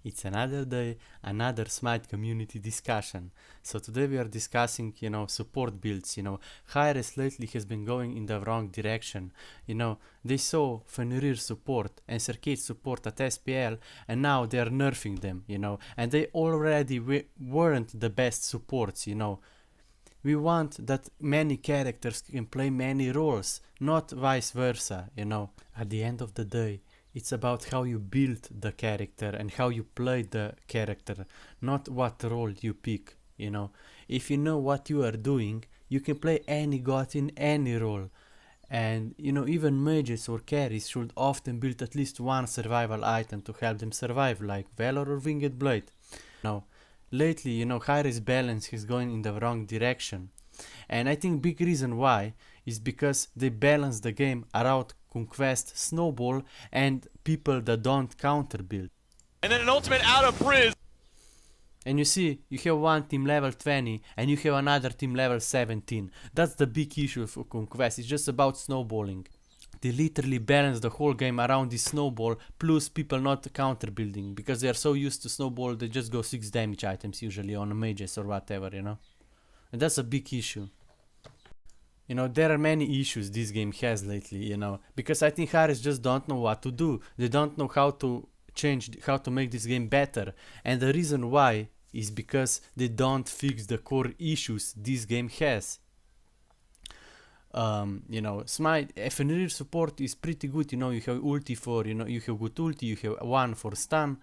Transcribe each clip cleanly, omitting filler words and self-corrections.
It's another day, another SMITE community discussion. So today we are discussing, support builds. Hi-Res lately has been going in the wrong direction. They saw Fenrir support and Circuit support at SPL, and now they are nerfing them, and they already weren't the best supports, We want that many characters can play many roles, not vice versa, At the end of the day, it's about how you build the character and how you play the character, not what role you pick, If you know what you are doing, you can play any god in any role. And, even mages or carries should often build at least one survival item to help them survive, like Valor or Winged Blade. Lately, Hi-Res balance is going in the wrong direction. And I think big reason why is because they balance the game around Conquest, Snowball, and people that don't counter build. And then an ultimate out of Briz. And you see, you have one team level 20 and you have another team level 17. That's the big issue for Conquest. It's just about snowballing. They literally balance the whole game around this snowball, plus people not counter building, because they are so used to snowball they just go 6 damage items usually on mages or whatever, And that's a big issue. There are many issues this game has lately, because I think Hi-Res just don't know what to do. They don't know how to make this game better. And the reason why is because they don't fix the core issues this game has. Smite Fenrir support is pretty good, you have ulti for, you have good ulti, you have one for stun.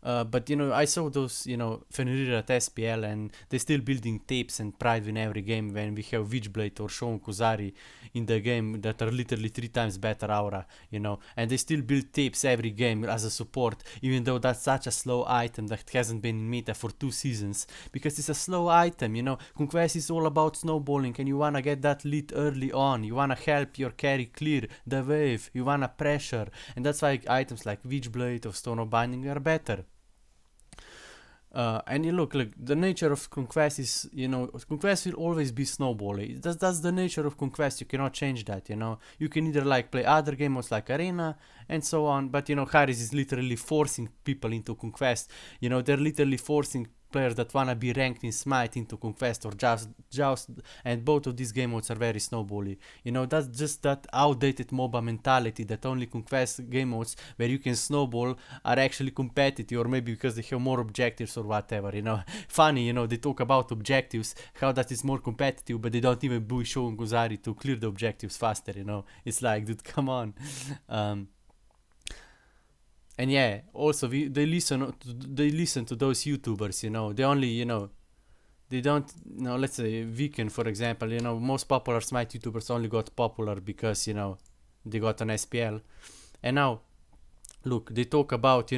But I saw those, Fenrir at SPL, and they're still building tapes and pride in every game when we have Witchblade or Shon Kuzari in the game that are literally 3 times better aura, and they still build tapes every game as a support, even though that's such a slow item that hasn't been in meta for 2 seasons, because it's a slow item, Conquest is all about snowballing, and you wanna get that lead early on, you wanna help your carry clear the wave, you wanna pressure, and that's why items like Witchblade or Stone of Binding are better. And you look, the nature of Conquest is, Conquest will always be snowballing. That's the nature of Conquest. You cannot change that, You can either play other game modes like Arena and so on, but Hi-Res is literally forcing people into Conquest. They're literally forcing players that wanna be ranked in Smite into Conquest or Joust, and both of these game modes are very snowbally. That's just that outdated MOBA mentality that only Conquest game modes where you can snowball are actually competitive, or maybe because they have more objectives or whatever, Funny, they talk about objectives, how that is more competitive, but they don't even buy Shon Guzari to clear the objectives faster, It's like, dude, come on. And yeah, also they listen to those YouTubers, they only, they don't, let's say Weekend, for example, most popular Smite YouTubers only got popular because, they got an SPL. And now, look, they talk about,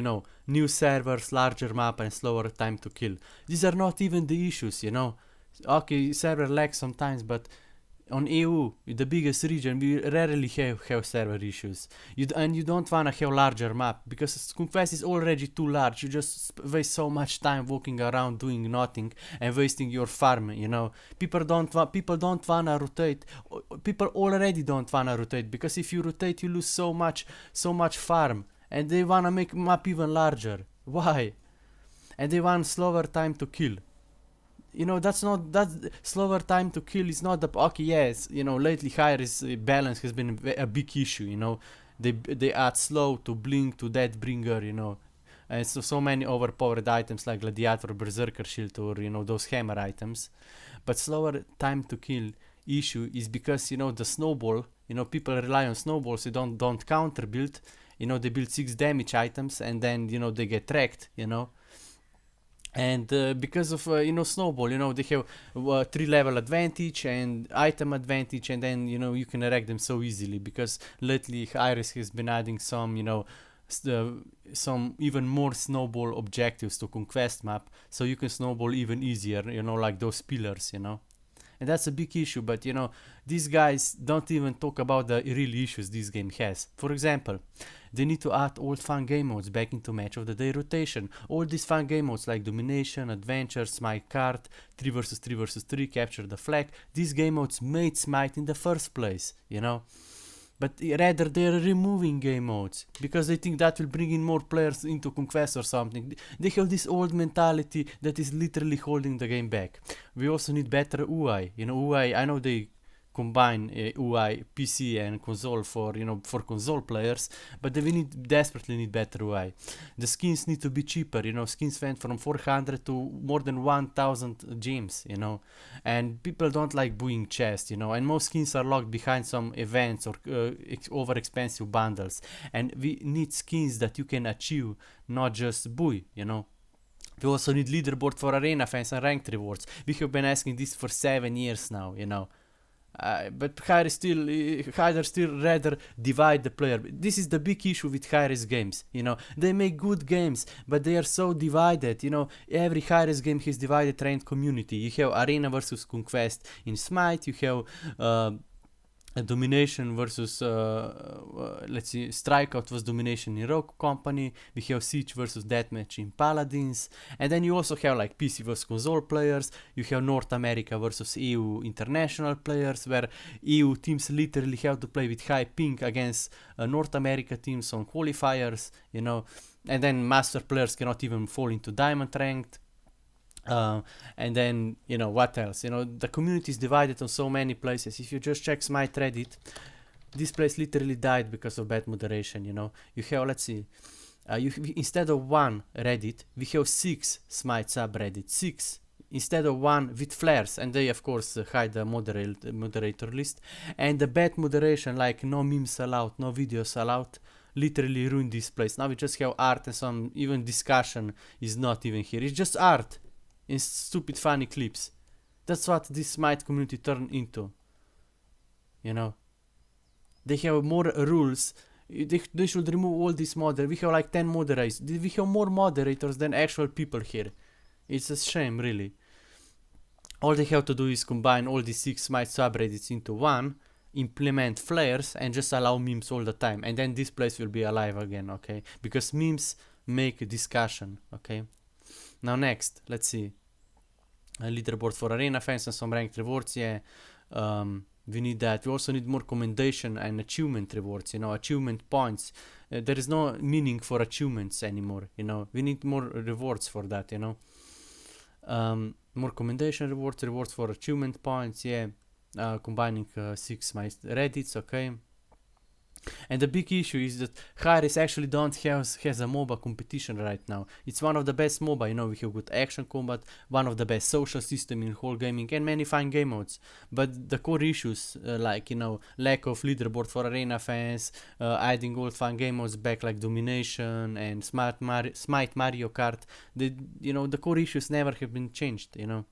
new servers, larger map, and slower time to kill. These are not even the issues, Okay, server lags sometimes, but on EU, the biggest region, we rarely have server issues. You don't wanna have larger map, because Conquest is already too large. You just waste so much time walking around doing nothing and wasting your farm, People don't wanna rotate. People already don't wanna rotate, because if you rotate, you lose so much farm. And they wanna make map even larger. Why? And they want slower time to kill. That slower time to kill is not the okay. Yes, lately Hi-Res balance has been a big issue. They add slow to blink to Deathbringer, and so many overpowered items like Gladiator, Berserker Shield, or those hammer items. But slower time to kill issue is because the snowball. People rely on snowballs. They don't counter build. They build 6 damage items and then they get wrecked. And because of snowball, they have 3 level advantage and item advantage, and then you can wreck them so easily, because lately Hi-Res has been adding some some even more snowball objectives to Conquest map, so you can snowball even easier, like those pillars, And that's a big issue, but these guys don't even talk about the real issues this game has. For example, they need to add old fun game modes back into match of the day rotation. All these fun game modes like Domination, Adventure, Smite Card, 3 vs 3 vs 3, Capture the Flag, these game modes made Smite in the first place, but rather they're removing game modes because they think that will bring in more players into Conquest or something. They have this old mentality that is literally holding the game back. We also need better UI. You know, UI, I know they combine UI, PC and console for, you know, for console players, but we desperately need better UI. The skins need to be cheaper, you know, skins went from 400 to more than 1000 gems, you know, and people don't like buying chests, you know, and most skins are locked behind some events or over expensive bundles, and we need skins that you can achieve, not just buy, you know. We also need leaderboard for arena fans and ranked rewards. We have been asking this for 7 years now, you know. But Hyder still rather divide the player. This is the big issue with Hyder's games. You know, they make good games, but they are so divided. You know, every Hyder's game has divided ranked community. You have Arena versus Conquest in Smite. You have Domination versus let's see, Strikeout was Domination in Rogue Company. We have Siege versus Deathmatch in Paladins, and then you also have like PC versus console players. You have North America versus EU international players, where EU teams literally have to play with high ping against North America teams on qualifiers, you know, and then master players cannot even fall into diamond ranked. And then, you know, what else? You know, the community is divided on so many places. If you just check Smite Reddit, this place literally died because of bad moderation, you know. You have, let's see, instead of 1 Reddit, we have 6 Smite subreddit, 6. Instead of 1 with flares, and they of course hide the moderator list. And the bad moderation, like no memes allowed, no videos allowed, literally ruined this place. Now we just have art, and some even discussion is not even here. It's just art in stupid funny clips. That's what this Smite community turned into. You know, they have more rules. They should remove all these moderators. We have like 10 moderators. We have more moderators than actual people here. It's a shame, really. All they have to do is combine all these 6 Smite subreddits into one, implement flares, and just allow memes all the time. And then this place will be alive again, okay? Because memes make a discussion, okay? Now next, let's see. A leaderboard for arena fans and some ranked rewards, yeah. We need that. We also need more commendation and achievement rewards, you know, achievement points. There is no meaning for achievements anymore, you know. We need more rewards for that, you know. More commendation rewards for achievement points, yeah. Combining 6 my reddits, okay. And the big issue is that Harris actually has a MOBA competition right now. It's one of the best MOBA, you know, we have good action combat, one of the best social system in whole gaming, and many fine game modes. But the core issues, like, you know, lack of leaderboard for arena fans, adding old fun game modes back like Domination and Smite Mario Kart, you know, the core issues never have been changed, you know.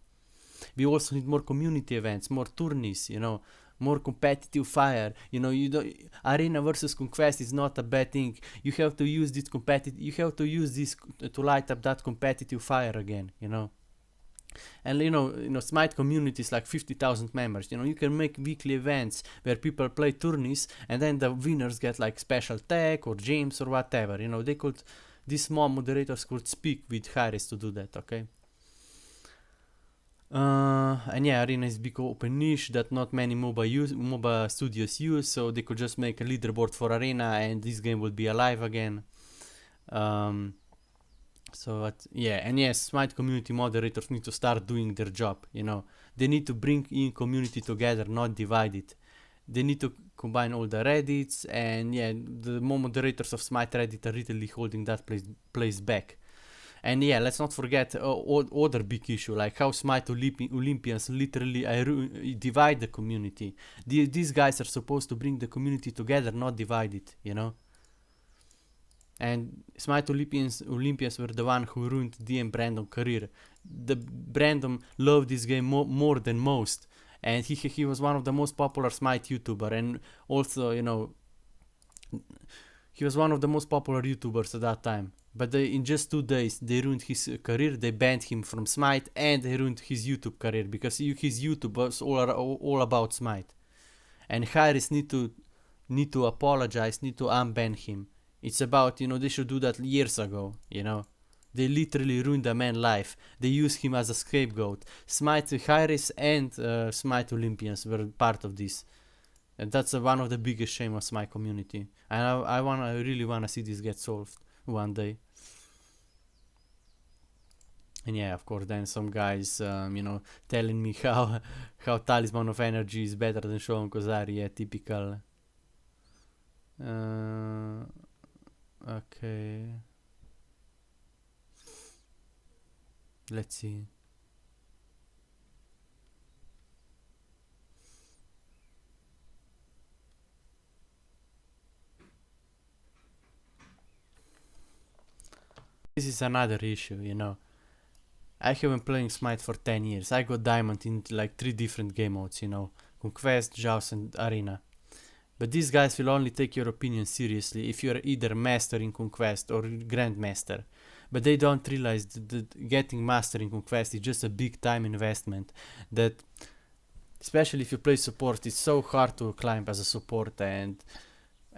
We also need more community events, more tourneys, you know, more competitive fire. You know, arena versus conquest is not a bad thing. You have to use this to light up that competitive fire again, you know. And you know, Smite community is like 50,000 members. You know, you can make weekly events where people play tourneys, and then the winners get like special tag or gems or whatever. You know, these small moderators could speak with Harris to do that, okay. And yeah, arena is big open niche that not many MOBA studios use, so they could just make a leaderboard for arena and this game would be alive again. Yeah, and yes, Smite community moderators need to start doing their job, you know. They need to bring in community together, not divide it. They need to combine all the reddits, and yeah, the more moderators of Smite Reddit are really holding that place back. And yeah, let's not forget other big issue, like how Smite Olympians literally divide the community. These guys are supposed to bring the community together, not divide it, you know. And Smite Olympians were the one who ruined DM Brandon's career. Brandon loved this game more than most, and he was one of the most popular Smite YouTuber, and also, you know, he was one of the most popular YouTubers at that time. But in just 2 days, they ruined his career. They banned him from Smite, and they ruined his YouTube career because his YouTube was all about Smite. And Harris need to apologize, need to unban him. It's about, you know, they should do that years ago. You know, they literally ruined the man's life. They used him as a scapegoat. Smite Harris and Smite Olympians were part of this. And that's one of the biggest shame of my community. And I really wanna see this get solved one day. And yeah, of course, then some guys, telling me how Talisman of Energy is better than Shogun Kozari. Yeah, typical. Okay. Let's see. This is another issue, I have been playing Smite for 10 years. I got Diamond in like 3 different game modes, Conquest, Jaws and Arena. But these guys will only take your opinion seriously if you're either Master in Conquest or Grandmaster. But they don't realize that getting Master in Conquest is just a big time investment that, especially if you play support, it's so hard to climb as a support,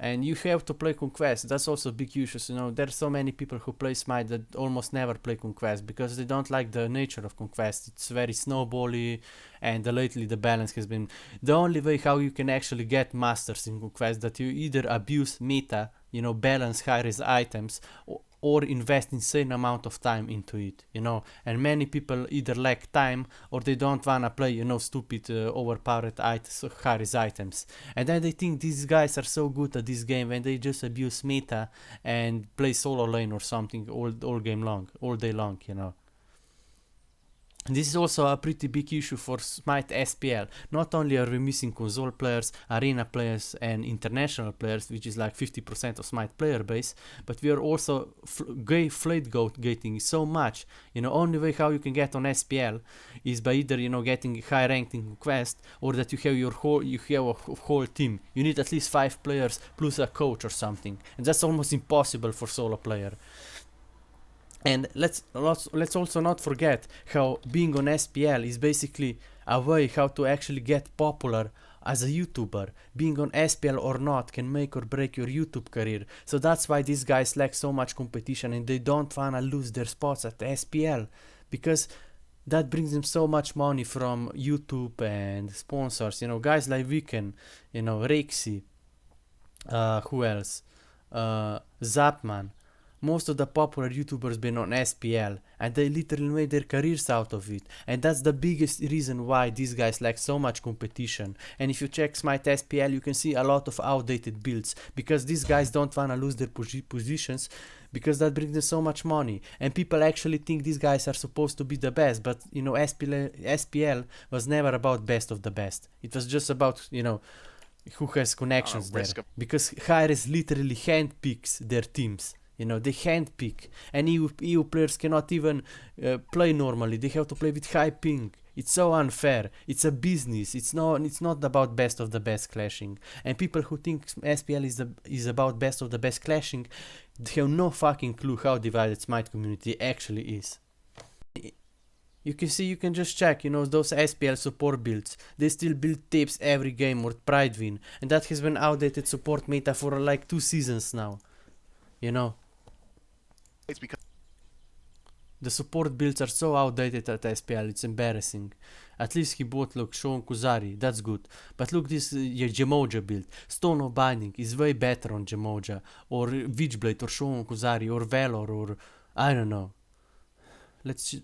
and you have to play Conquest. That's also big issues, there's so many people who play Smite that almost never play Conquest because they don't like the nature of Conquest. It's very snowbally, and lately the balance has been the only way how you can actually get masters in Conquest, that you either abuse meta, balance high-res items, or invest insane amount of time into it, and many people either lack time or they don't wanna play, stupid overpowered high-res items, and then they think these guys are so good at this game when they just abuse meta and play solo lane or something all game long, all day long, This is also a pretty big issue for Smite SPL. Not only are we missing console players, arena players and international players, which is like 50% of Smite player base, but we are also gating so much. Only way how you can get on SPL is by either, getting high ranked in Quest, or that you have a whole team. You need at least 5 players plus a coach or something. And that's almost impossible for solo player. And let's also not forget how being on SPL is basically a way how to actually get popular as a YouTuber. Being on SPL or not can make or break your YouTube career. So that's why these guys lack so much competition and they don't wanna lose their spots at SPL, because that brings them so much money from YouTube and sponsors. Guys like Weekend, Rexy, who else? Zapman. Most of the popular YouTubers been on SPL and they literally made their careers out of it, and that's the biggest reason why these guys lack so much competition. And if you check Smite SPL, you can see a lot of outdated builds because these guys don't wanna lose their positions, because that brings them so much money, and people actually think these guys are supposed to be the best, but SPL was never about best of the best. It was just about who has connections there, because Hi-Res literally handpicks their teams. They handpick, and EU players cannot even play normally. They have to play with high ping. It's so unfair. It's a business. It's not about best of the best clashing. And people who think SPL is about best of the best clashing, they have no fucking clue how divided Smite community actually is. You can just check, those SPL support builds. They still build tips every game or Pride win, and that has been outdated support meta for like 2 seasons now. It's because The support builds are so outdated at SPL, it's embarrassing. At least he bought, look, Shogun Kuzari, that's good. But look, this Gemoja build, Stone of Binding is way better on Gemoja, or Witchblade, or Shogun Kuzari, or Valor, or I don't know. Let's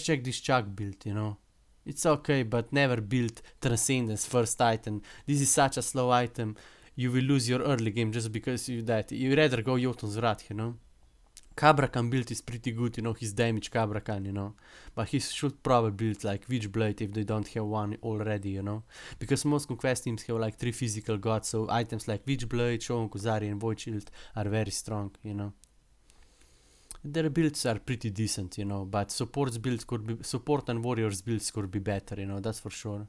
check this Chuck build, It's okay, but never build Transcendence first item. This is such a slow item, you will lose your early game just because you rather go Jotun's Wrath, Cabrakan build is pretty good, his damage Cabrakan, but he should probably build like Witchblade if they don't have one already, because most Conquest teams have like 3 physical gods, so items like Witchblade, Shogun Kuzari and Void Shield are very strong, Their builds are pretty decent, but support and warriors builds could be better, that's for sure.